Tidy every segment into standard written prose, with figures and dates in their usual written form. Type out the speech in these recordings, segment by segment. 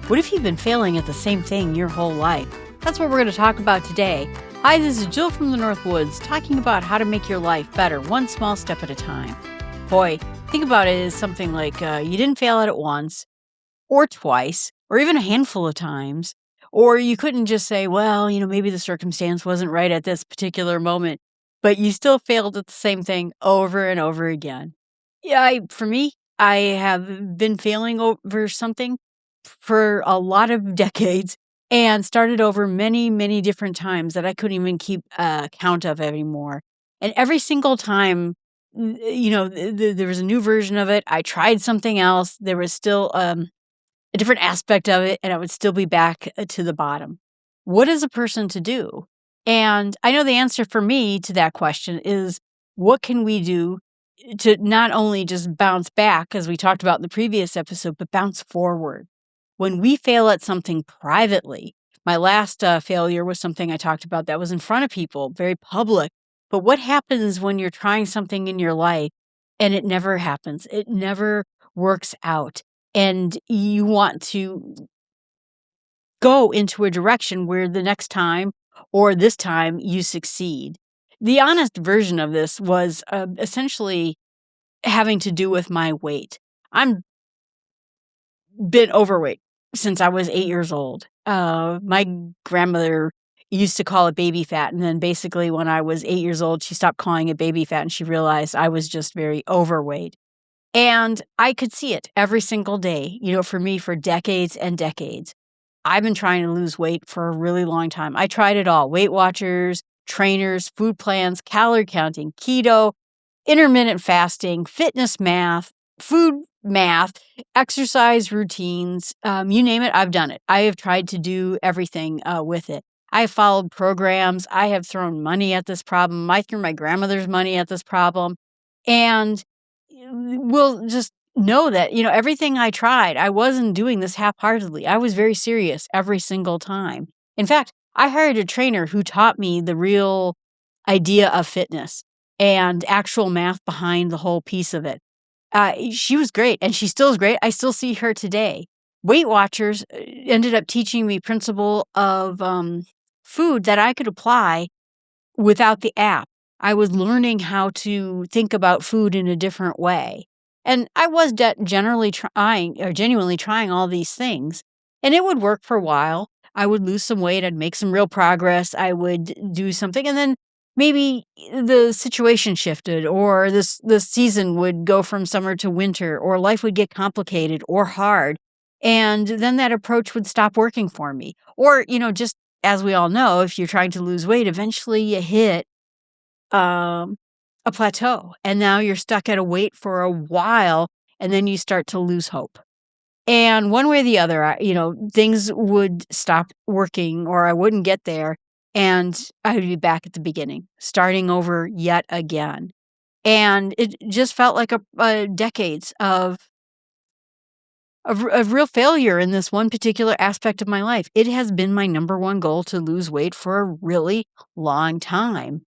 What if you've been failing at the same thing your whole life? That's what we're going to talk about today. Hi, this is Jill from the North Woods, talking about how to make your life better, one small step at a time. Boy, think about it as something like you didn't fail at it once, or twice, or even a handful of times. Or you couldn't just say, well, maybe the circumstance wasn't right at this particular moment, but you still failed at the same thing over and over again. Yeah, for me, I have been failing over something for a lot of decades and started over many, many different times that I couldn't even keep count of anymore. And every single time, there was a new version of it. I tried something else. There was still a different aspect of it, and I would still be back to the bottom. What is a person to do? And I know the answer for me to that question is, what can we do to not only just bounce back, as we talked about in the previous episode, but bounce forward? When we fail at something privately, my last failure was something I talked about that was in front of people, very public. But what happens when you're trying something in your life and it never happens? It never works out. And you want to go into a direction where the next time or this time you succeed. The honest version of this was essentially having to do with my weight. I'm been overweight since I was 8 years old. My grandmother used to call it baby fat, and then basically when I was 8 years old, she stopped calling it baby fat, and she realized I was just very overweight. And I could see it every single day, for me for decades and decades. I've been trying to lose weight for a really long time. I tried it all: Weight Watchers, trainers, food plans, calorie counting, keto, intermittent fasting, fitness math, food math, exercise routines, you name it, I've done it. I have tried to do everything with it. I have followed programs. I have thrown money at this problem. I threw my grandmother's money at this problem. And we'll just know that, everything I tried, I wasn't doing this half-heartedly. I was very serious every single time. In fact, I hired a trainer who taught me the real idea of fitness and actual math behind the whole piece of it. She was great, and she still is great. I still see her today. Weight Watchers ended up teaching me principle of food that I could apply without the app. I was learning how to think about food in a different way. And I was genuinely trying all these things. And it would work for a while. I would lose some weight. I'd make some real progress. I would do something. And then maybe the situation shifted, or the season would go from summer to winter, or life would get complicated or hard. And then that approach would stop working for me. Or, just as we all know, if you're trying to lose weight, eventually you hit a plateau, and now you're stuck at a weight for a while, and then you start to lose hope. And one way or the other, things would stop working, or I wouldn't get there, and I would be back at the beginning, starting over yet again. And it just felt like a decades of real failure in this one particular aspect of my life. It has been my number one goal to lose weight for a really long time.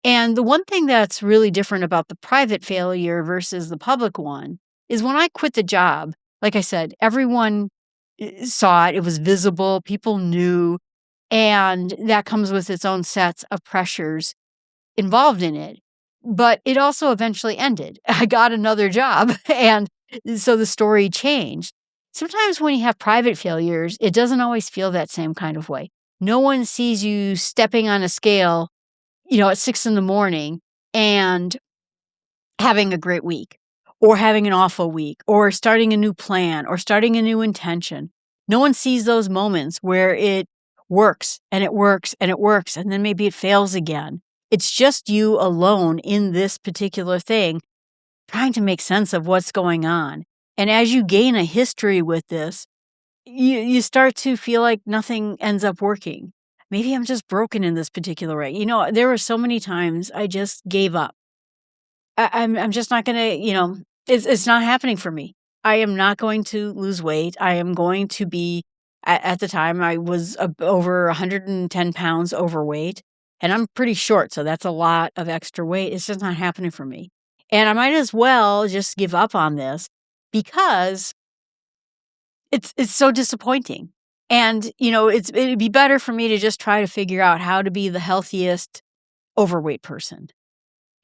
And the one thing that's really different about the private failure versus the public one is when I quit the job, like I said, everyone saw it. It was visible. People knew. And that comes with its own sets of pressures involved in it. But it also eventually ended. I got another job. And so the story changed. Sometimes when you have private failures, it doesn't always feel that same kind of way. No one sees you stepping on a scale at 6 a.m. and having a great week, or having an awful week, or starting a new plan, or starting a new intention. No one sees those moments where it works and it works and it works, and then maybe it fails again. It's just you alone in this particular thing, trying to make sense of what's going on. And as you gain a history with this, you start to feel like nothing ends up working. Maybe I'm just broken in this particular way. There were so many times I just gave up. I'm just not gonna, it's not happening for me. I am not going to lose weight. I am going to be, at the time, I was over 110 pounds overweight, and I'm pretty short, so that's a lot of extra weight. It's just not happening for me. And I might as well just give up on this, because It's so disappointing. And, it'd be better for me to just try to figure out how to be the healthiest overweight person.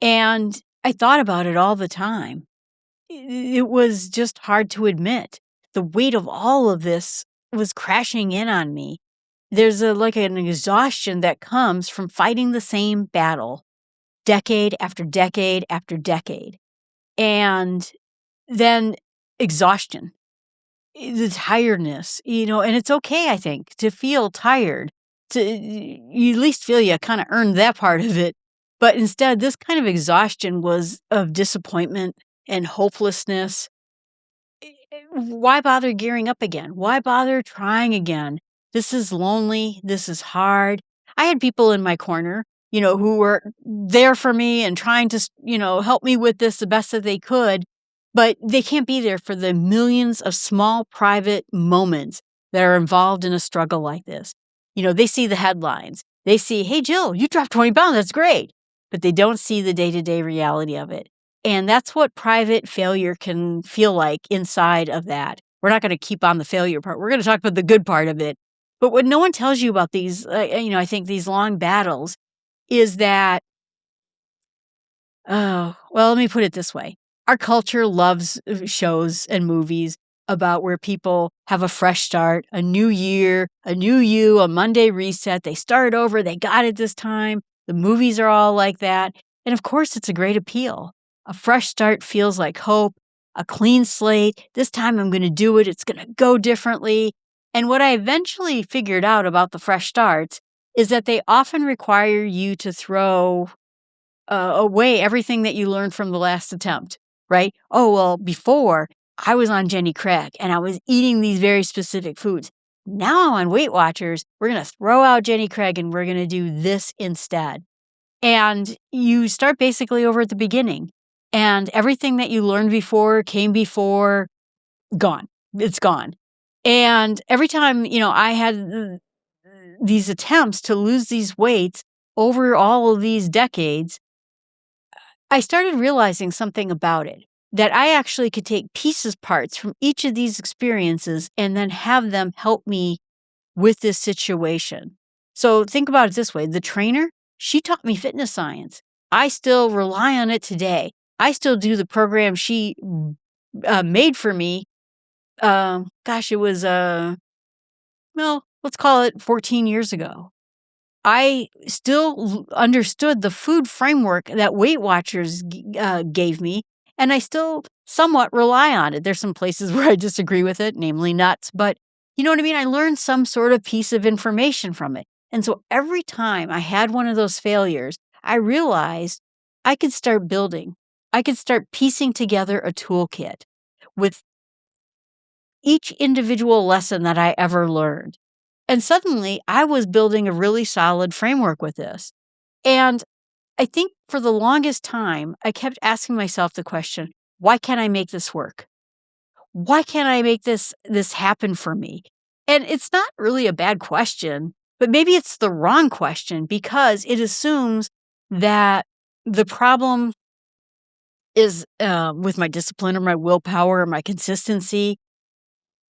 And I thought about it all the time. It was just hard to admit. The weight of all of this was crashing in on me. There's like an exhaustion that comes from fighting the same battle decade after decade after decade. And then exhaustion, the tiredness, and it's okay, I think, to feel tired. You at least feel you kind of earned that part of it. But instead, this kind of exhaustion was of disappointment and hopelessness. Why bother gearing up again? Why bother trying again? This is lonely. This is hard. I had people in my corner, who were there for me and trying to, help me with this the best that they could. But they can't be there for the millions of small private moments that are involved in a struggle like this. They see the headlines. They see, hey, Jill, you dropped 20 pounds. That's great. But they don't see the day-to-day reality of it. And that's what private failure can feel like inside of that. We're not going to keep on the failure part. We're going to talk about the good part of it. But what no one tells you about these, I think these long battles is that, let me put it this way. Our culture loves shows and movies about where people have a fresh start, a new year, a new you, a Monday reset. They start over. They got it this time. The movies are all like that. And of course, it's a great appeal. A fresh start feels like hope, a clean slate. This time I'm going to do it. It's going to go differently. And what I eventually figured out about the fresh starts is that they often require you to throw away everything that you learned from the last attempt, right? Oh, well, before I was on Jenny Craig and I was eating these very specific foods. Now on Weight Watchers, we're going to throw out Jenny Craig and we're going to do this instead. And you start basically over at the beginning. And everything that you learned before, came before, gone. It's gone. And every time, I had these attempts to lose these weights over all of these decades, I started realizing something about it, that I actually could take parts from each of these experiences and then have them help me with this situation. So think about it this way. The trainer, she taught me fitness science. I still rely on it today. I still do the program she made for me. It was, let's call it 14 years ago. I still understood the food framework that Weight Watchers gave me, and I still somewhat rely on it. There's some places where I disagree with it, namely nuts, but you know what I mean? I learned some sort of piece of information from it. And so every time I had one of those failures, I realized I could start building. I could start piecing together a toolkit with each individual lesson that I ever learned. And suddenly I was building a really solid framework with this. And I think for the longest time, I kept asking myself the question, why can't I make this work? Why can't I make this happen for me? And it's not really a bad question, but maybe it's the wrong question because it assumes that the problem is with my discipline or my willpower or my consistency,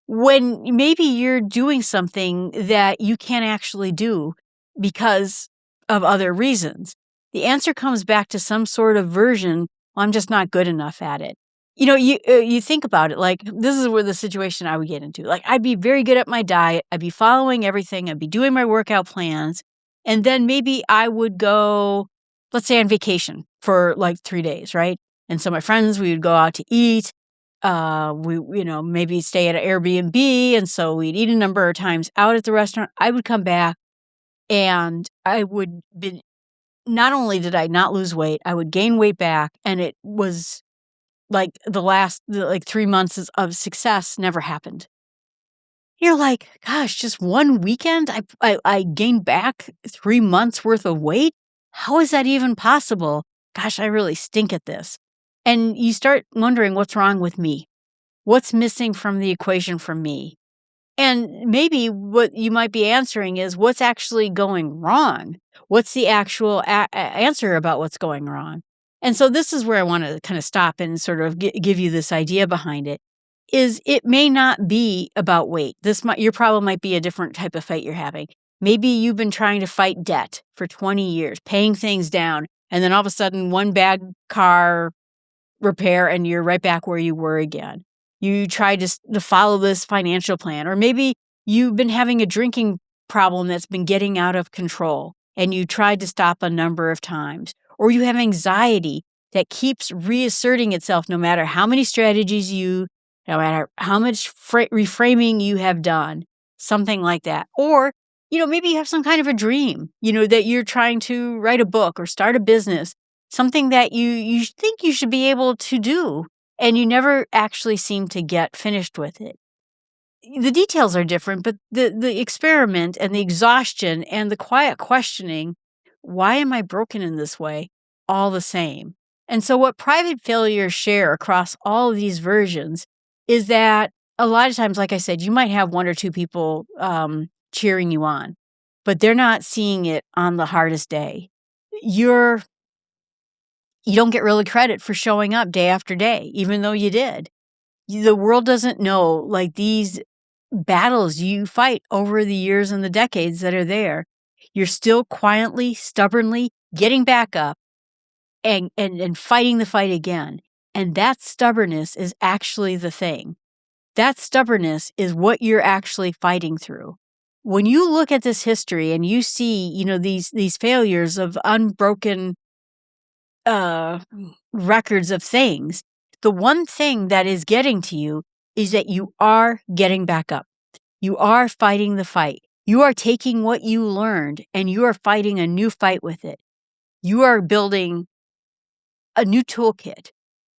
when maybe you're doing something that you can't actually do because of other reasons. The answer comes back to some sort of version, well, I'm just not good enough at it. You think about it, like this is where the situation I would get into. Like I'd be very good at my diet. I'd be following everything. I'd be doing my workout plans. And then maybe I would go, let's say on vacation for like 3 days, right? And so my friends, we would go out to eat. We, maybe stay at an Airbnb. And so we'd eat a number of times out at the restaurant. I would come back and I would be, not only did I not lose weight, I would gain weight back. And it was like the last 3 months of success never happened. You're like, gosh, just one weekend, I gained back 3 months worth of weight. How is that even possible? Gosh, I really stink at this. And you start wondering what's wrong with me. What's missing from the equation for me? And maybe what you might be answering is what's actually going wrong? What's the actual answer about what's going wrong? And so this is where I want to kind of stop and sort of give you this idea behind it. is it may not be about weight. Your problem might be a different type of fight you're having. Maybe you've been trying to fight debt for 20 years, paying things down, and then all of a sudden one bad car repair and you're right back where you were again. You tried to follow this financial plan, or maybe you've been having a drinking problem that's been getting out of control and you tried to stop a number of times, or you have anxiety that keeps reasserting itself no matter how many strategies no matter how much reframing you have done, something like that. Or, maybe you have some kind of a dream, that you're trying to write a book or start a business, something that you think you should be able to do, and you never actually seem to get finished with it. The details are different, but the experiment and the exhaustion and the quiet questioning, why am I broken in this way, all the same. And so what private failures share across all of these versions is that a lot of times, like I said, you might have one or two people cheering you on, but they're not seeing it on the hardest day. You don't get really credit for showing up day after day, even though you did. The world doesn't know, like, these battles you fight over the years and the decades that are there. You're still quietly, stubbornly getting back up and fighting the fight again. And that stubbornness is actually the thing. That stubbornness is what you're actually fighting through. When you look at this history and you see, these failures of unbroken records of things, the one thing that is getting to you is that you are getting back up. You are fighting the fight. You are taking what you learned and you are fighting a new fight with it. You are building a new toolkit.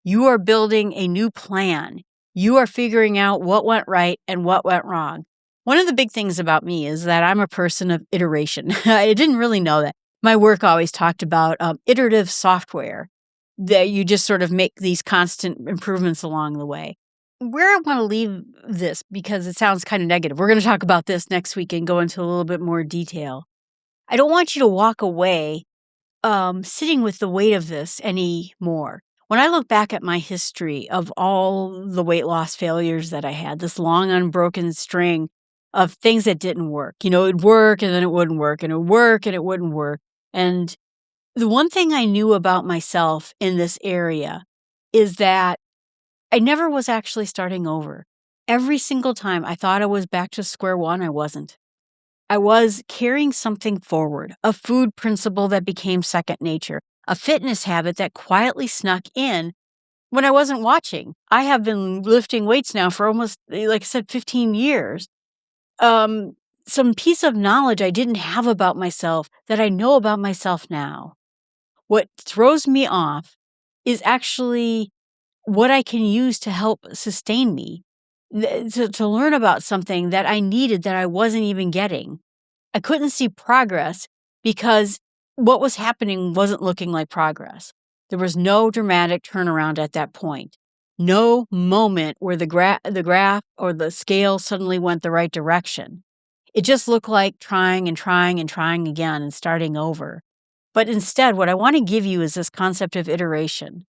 You are building a new plan. You are figuring out what went right and what went wrong. One of the big things about me is that I'm a person of iteration. I didn't really know that. My work always talked about iterative software, that you just sort of make these constant improvements along the way. Where I want to leave this, because it sounds kind of negative, we're going to talk about this next week and go into a little bit more detail. I don't want you to walk away sitting with the weight of this anymore. When I look back at my history of all the weight loss failures that I had, this long unbroken string of things that didn't work, it would work and then it wouldn't work, and it would work and it wouldn't work. And the one thing I knew about myself in this area is that I never was actually starting over. Every single time I thought I was back to square one, I wasn't. I was carrying something forward, a food principle that became second nature, a fitness habit that quietly snuck in when I wasn't watching. I have been lifting weights now for almost, like I said, 15 years. Some piece of knowledge I didn't have about myself that I know about myself now. What throws me off is actually what I can use to help sustain me, to learn about something that I needed that I wasn't even getting. I couldn't see progress because what was happening wasn't looking like progress. There was no dramatic turnaround at that point. No moment where the graph or the scale suddenly went the right direction. It just looked like trying and trying and trying again and starting over. But instead, what I want to give you is this concept of iteration,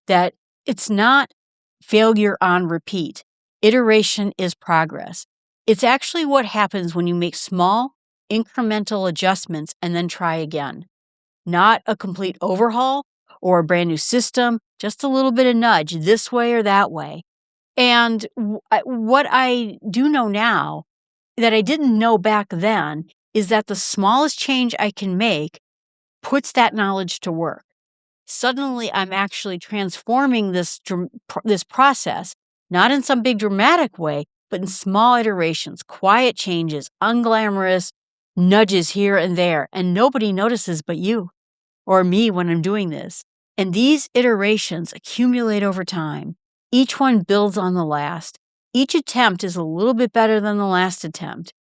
that it's not failure on repeat. Iteration is progress. It's actually what happens when you make small, incremental adjustments and then try again. Not a complete overhaul or a brand new system, just a little bit of nudge this way or that way. And what I do know now that I didn't know back then is that the smallest change I can make puts that knowledge to work. Suddenly, I'm actually transforming this process, not in some big dramatic way, but in small iterations, quiet changes, unglamorous nudges here and there, and nobody notices but you or me when I'm doing this. And these iterations accumulate over time. Each one builds on the last. Each attempt is a little bit better than the last attempt.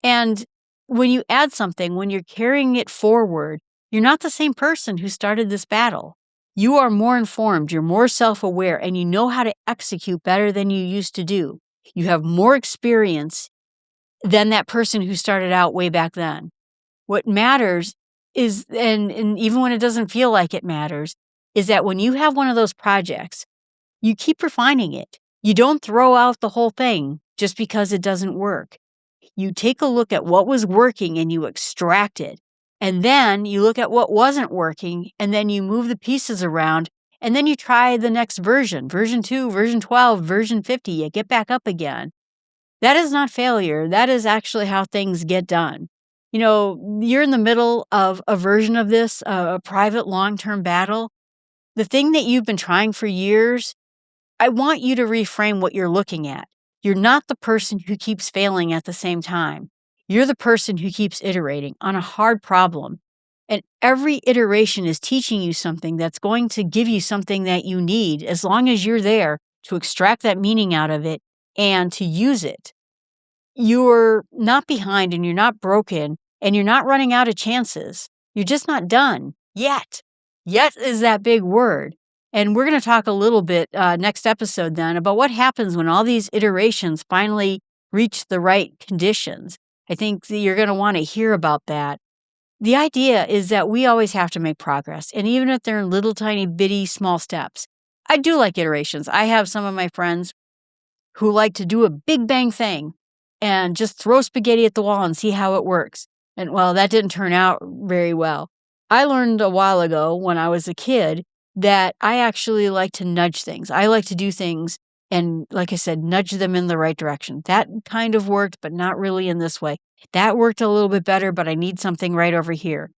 And when you add something, when you're carrying it forward, you're not the same person who started this battle. You are more informed, you're more self-aware, and you know how to execute better than you used to do. You have more experience than that person who started out way back then. What matters is, and even when it doesn't feel like it matters, is that when you have one of those projects, you keep refining it. You don't throw out the whole thing just because it doesn't work. You take a look at what was working and you extract it. And then you look at what wasn't working and then you move the pieces around and then you try the next version 2, version 12, version 50. You get back up again. That is not failure. That is actually how things get done. You're in the middle of a version of this, a private long-term battle. The thing that you've been trying for years, I want you to reframe what you're looking at. You're not the person who keeps failing at the same time. You're the person who keeps iterating on a hard problem. And every iteration is teaching you something that's going to give you something that you need as long as you're there to extract that meaning out of it and to use it. You're not behind and you're not broken and you're not running out of chances. You're just not done yet. Yet is that big word. And we're going to talk a little bit next episode then about what happens when all these iterations finally reach the right conditions. I think that you're going to want to hear about that. The idea is that we always have to make progress, and even if they're in little tiny bitty small steps. I do like iterations. I have some of my friends who like to do a big bang thing and just throw spaghetti at the wall and see how it works. And well, that didn't turn out very well. I learned a while ago when I was a kid that I actually like to nudge things. I like to do things and, like I said, nudge them in the right direction. That kind of worked, but not really in this way. That worked a little bit better, but I need something right over here.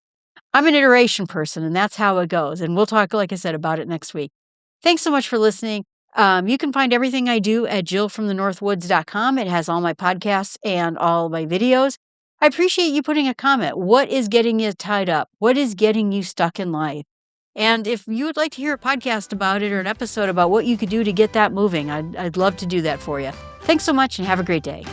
I'm an iteration person, and that's how it goes. And we'll talk, like I said, about it next week. Thanks so much for listening. You can find everything I do at jillfromthenorthwoods.com. It has all my podcasts and all my videos. I appreciate you putting a comment. What is getting you tied up? What is getting you stuck in life? And if you would like to hear a podcast about it or an episode about what you could do to get that moving, I'd love to do that for you. Thanks so much and have a great day.